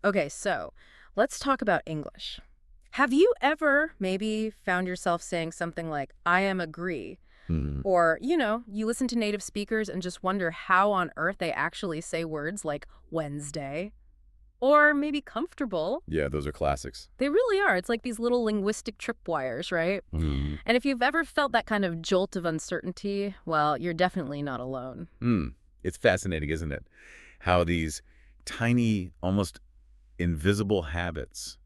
Okay, so let's talk about English. Have you ever maybe found yourself saying something like, I am agree? Hmm. Or, you listen to native speakers and just wonder how on earth they actually say words like Wednesday or maybe comfortable. Yeah, those are classics. They really are. It's like these little linguistic tripwires, right? Hmm. And if you've ever felt that kind of jolt of uncertainty, well, you're definitely not alone. Hmm. It's fascinating, isn't it? How these tiny, almost invisible habits,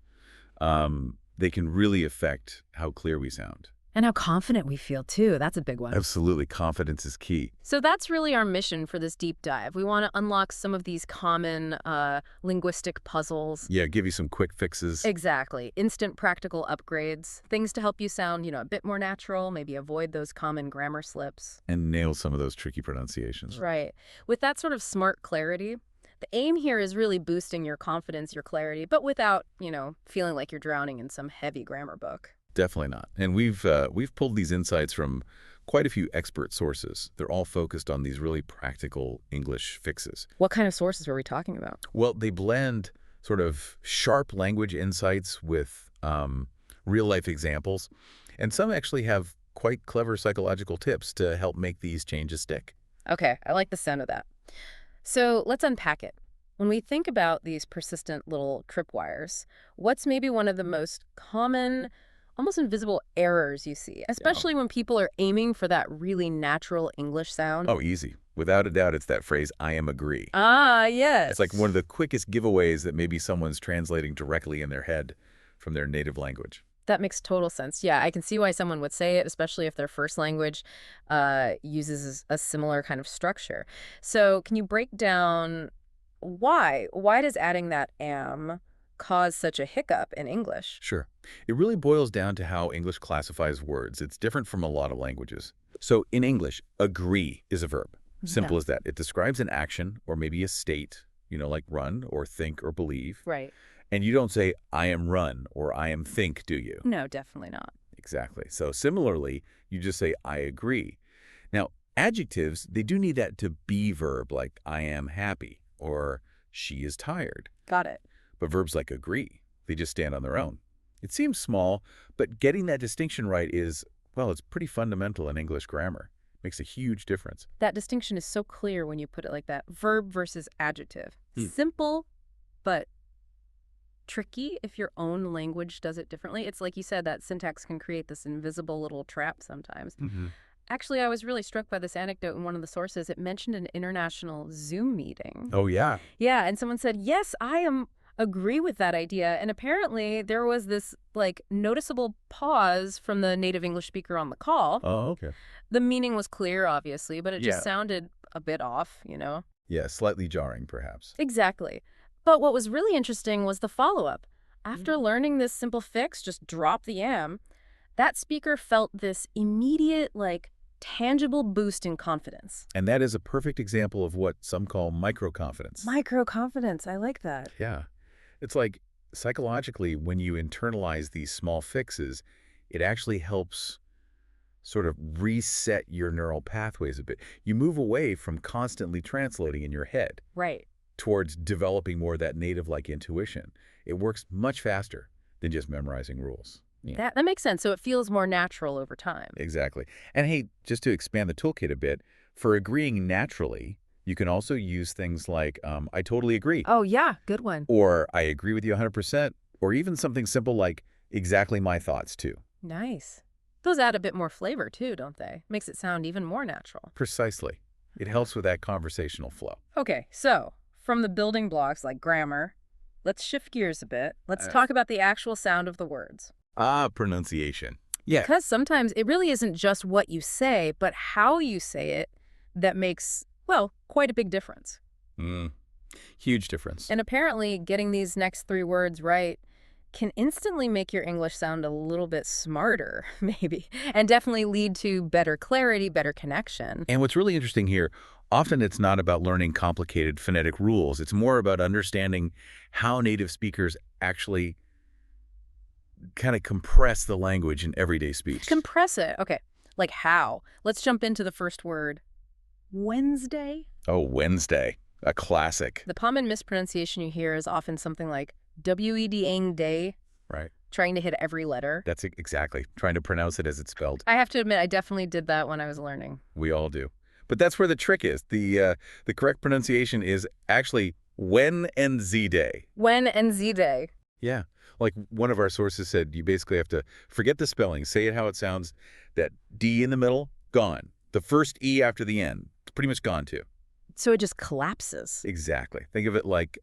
they can really affect how clear we sound. And how confident we feel, too. That's a big one. Absolutely, confidence is key. So that's really our mission for this deep dive. We want to unlock some of these common linguistic puzzles. Yeah, give you some quick fixes Exactly. Instant practical upgrades, things to help you sound, a bit more natural, maybe avoid those common grammar slips. and nail some of those tricky pronunciations. Right. With that sort of smart clarity, the aim here is really boosting your confidence, your clarity, but without, feeling like you're drowning in some heavy grammar book. Definitely not. And we've pulled these insights from quite a few expert sources. They're all focused on these really practical English fixes. What kind of sources were we talking about? Well, they blend sort of sharp language insights with real-life examples, and some actually have quite clever psychological tips to help make these changes stick. Okay, I like the sound of that. So let's unpack it. When we think about these persistent little tripwires, what's maybe one of the most common, almost invisible errors you see, Yeah. especially when people are aiming for that really natural English sound? Oh, easy. Without a doubt, it's that phrase, I am agree. Ah, It's like one yes. of the quickest giveaways that maybe someone's translating directly in their head from their native language. That makes total sense. Yeah, I can see why someone would say it, especially if their first language uses a similar kind of structure. So, can you break down why? Why does adding that am cause such a hiccup in English? Sure. It really boils down to how English classifies words. It's different from a lot of languages. So in English, agree is a verb. Yeah. Simple as that. It describes an action or maybe a state, like run or think or believe. Right. And you don't say, I am run or I am think, do you? No, definitely not. Exactly. So similarly, you just say, I agree. Now, adjectives, they do need that to be verb, like I am happy or she is tired. Got it. But verbs like agree, they just stand on their own. It seems small, but getting that distinction right is, well, it's pretty fundamental in English grammar. Makes a huge difference. That distinction is so clear when you put it like that. Verb versus adjective. Hmm. Simple, but tricky if your own language does it differently. It's like you said, that syntax can create this invisible little trap sometimes. Hmm. Actually, I was really struck by this anecdote in one of the sources. It mentioned an international Zoom meeting. Oh, yeah. Yeah, and someone said, "Yes, I am agree with that idea." And apparently there was this like noticeable pause from the native English speaker on the call. Oh, okay. The meaning was clear, obviously, but it just Yeah. sounded a bit off. Yeah, slightly jarring, perhaps. Exactly. But what was really interesting was the follow-up. After learning this simple fix, just drop the am, that speaker felt this immediate, like, tangible boost in confidence. And that is a perfect example of what some call microconfidence. Micro-confidence, I like that. Yeah. It's like psychologically, when you internalize these small fixes, it actually helps sort of reset your neural pathways a bit. You move away from constantly translating in your head Right. towards developing more of that native-like intuition. It works much faster than just memorizing rules. Yeah, That makes sense. So it feels more natural over time. exactly. And hey, just to expand the toolkit a bit, for agreeing naturally, you can also use things like, I totally agree, Oh, yeah, good one. or I agree with you 100%, or even something simple like exactly my thoughts too. Nice. Those add a bit more flavor too, don't they? Makes it sound even more natural. Precisely. It helps with that conversational flow. Okay, so from the building blocks like grammar, let's shift gears a bit. Let's Uh, talk about the actual sound of the words. Pronunciation. Yeah, Because sometimes it really isn't just what you say, but how you say it that makes, well, quite a big difference. mm, huge difference. And apparently, getting these next three words right can instantly make your English sound a little bit smarter, maybe, and definitely lead to better clarity, better connection. And what's really interesting here, often it's not about learning complicated phonetic rules. It's more about understanding how native speakers actually kind of compress the language in everyday speech. Compress it. Okay, like how? Let's jump into the first word. Wednesday? Oh, Wednesday. A classic. The common mispronunciation you hear is often something like WED day, Right. trying to hit every letter. That's it, exactly. Trying to pronounce it as it's spelled. I have to admit, I definitely did that when I was learning. We all do. But that's where the trick is. The correct pronunciation is actually when and z day. When and Z day. Yeah. Like one of our sources said, you basically have to forget the spelling, say it how it sounds. That D in the middle, gone. The first E after the N, pretty much gone too. So it just collapses. Exactly. Think of it like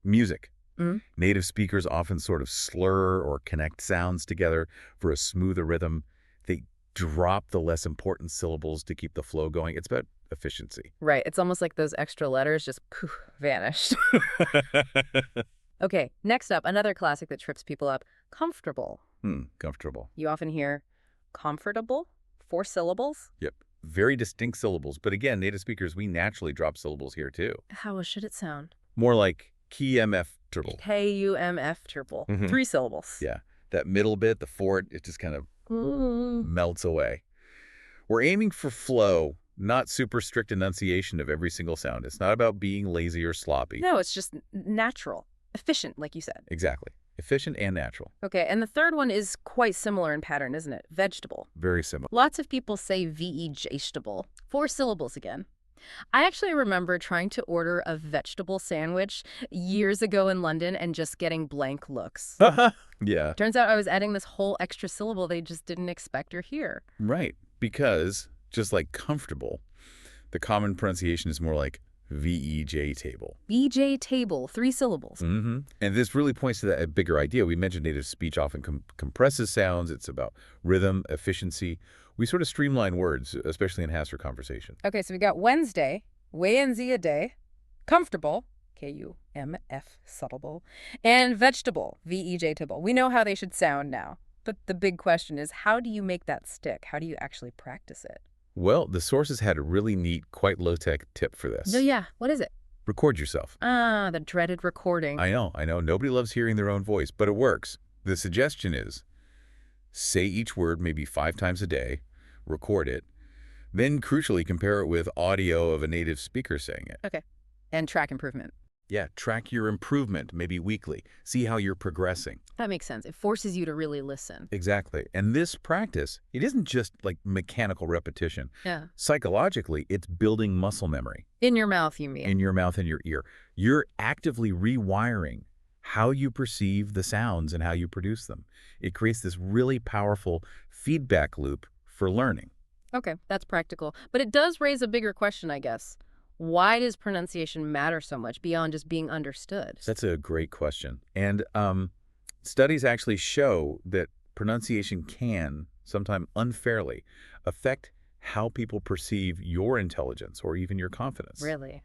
music. Mhm. Native speakers often sort of slur or connect sounds together for a smoother rhythm. They drop the less important syllables to keep the flow going. It's about efficiency. Right. It's almost like those extra letters just poof, vanished. Okay, next up, another classic that trips people up, comfortable. Comfortable. You often hear comfortable, 4 syllables. Yep. Very distinct syllables. But again, native speakers, we naturally drop syllables here too. How should it sound? More like KMF turtle. K-U-M-F triple. Mhm. 3 syllables. Yeah. That middle bit, the fort, it just kind of melts away. We're aiming for flow, not super strict enunciation of every single sound. It's not about being lazy or sloppy. No, it's just natural, efficient, like you said. Exactly. Efficient and natural. Okay, and the third one is quite similar in pattern, isn't it? Vegetable. Very similar. Lots of people say vegetable. 4 syllables again. I actually remember trying to order a vegetable sandwich years ago in London and just getting blank looks. Yeah. Turns out I was adding this whole extra syllable they just didn't expect or hear. Right. Because just like comfortable, the common pronunciation is more like VEJ table. BJ table, 3 syllables. And this really points to that bigger idea. We mentioned native speech often compresses sounds. It's about rhythm, efficiency. We sort of streamline words, especially in Hasser conversation. Okay, so we got Wednesday, way and a day, comfortable, K-U-M-F, subtle, and vegetable, V-E-J table. We know how they should sound now. But the big question is, how do you make that stick? How do you actually practice it? Well, the sources had a really neat, quite low-tech tip for this. No, yeah. What is it? Record yourself. Ah, the dreaded recording. I know. Nobody loves hearing their own voice, but it works. The suggestion is say each word maybe 5 times a day, record it, then crucially compare it with audio of a native speaker saying it. Okay. And track improvement. Yeah, track your improvement, maybe weekly. See how you're progressing. That makes sense. It forces you to really listen. Exactly. And this practice, it isn't just like mechanical repetition. Yeah. Psychologically, it's building muscle memory. In your mouth, you mean? In your mouth and your ear. You're actively rewiring how you perceive the sounds and how you produce them. It creates this really powerful feedback loop for learning. Okay, that's practical. But it does raise a bigger question, I guess. Why does pronunciation matter so much beyond just being understood? That's a great question. And studies actually show that pronunciation can, sometimes unfairly, affect how people perceive your intelligence or even your confidence. Really?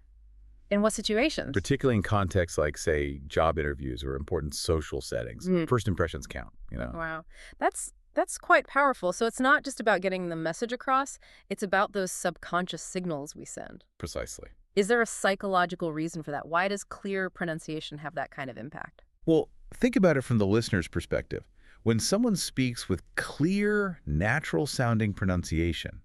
In what situations? Particularly in contexts like, say, job interviews or important social settings. First impressions count, you know. Wow. That's quite powerful. So it's not just about getting the message across, it's about those subconscious signals we send. Precisely. Is there a psychological reason for that? Why does clear pronunciation have that kind of impact? Well, think about it from the listener's perspective. When someone speaks with clear, natural-sounding pronunciation,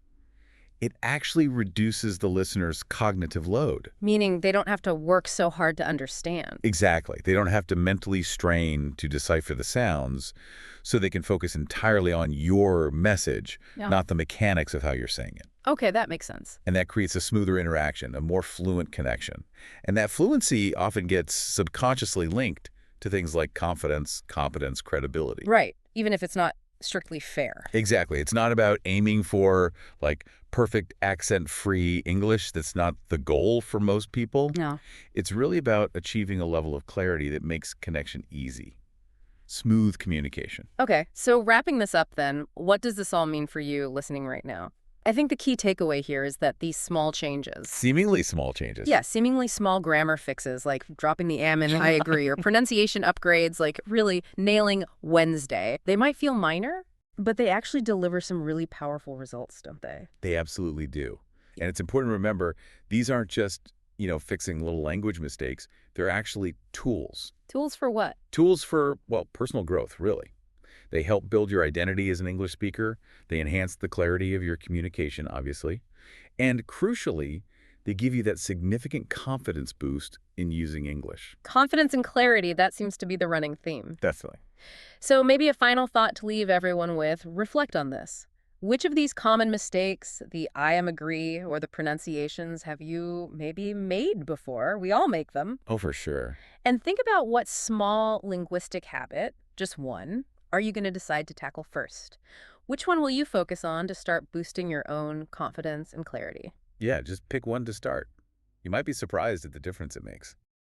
it actually reduces the listener's cognitive load. Meaning they don't have to work so hard to understand. Exactly. They don't have to mentally strain to decipher the sounds, so they can focus entirely on your message, not the mechanics of how you're saying it. Okay, that makes sense. And that creates a smoother interaction, a more fluent connection. And that fluency often gets subconsciously linked to things like confidence, competence, credibility. Right, even if it's not strictly fair. Exactly. It's not about aiming for, like, perfect accent-free English. That's not the goal for most people. No. It's really about achieving a level of clarity that makes connection easy. Smooth communication. Okay, so wrapping this up then, what does this all mean for you listening right now? I think the key takeaway here is that these small changes. Seemingly small changes. Yeah, seemingly small grammar fixes like dropping the M in I agree or pronunciation upgrades like really nailing Wednesday. They might feel minor, but they actually deliver some really powerful results, don't they? They absolutely do. And it's important to remember, these aren't just, fixing little language mistakes. They're actually tools. Tools for what? Tools for, well, personal growth, really. They help build your identity as an English speaker. They enhance the clarity of your communication, obviously. And crucially, They give you that significant confidence boost in using English. Confidence and clarity, that seems to be the running theme. Definitely. So maybe a final thought to leave everyone with, reflect on this. Which of these common mistakes, the I am agree or the pronunciations, have you maybe made before? We all make them. Oh, for sure. And think about what small linguistic habit, just one, are you going to decide to tackle first? Which one will you focus on to start boosting your own confidence and clarity? Yeah, just pick one to start. You might be surprised at the difference it makes.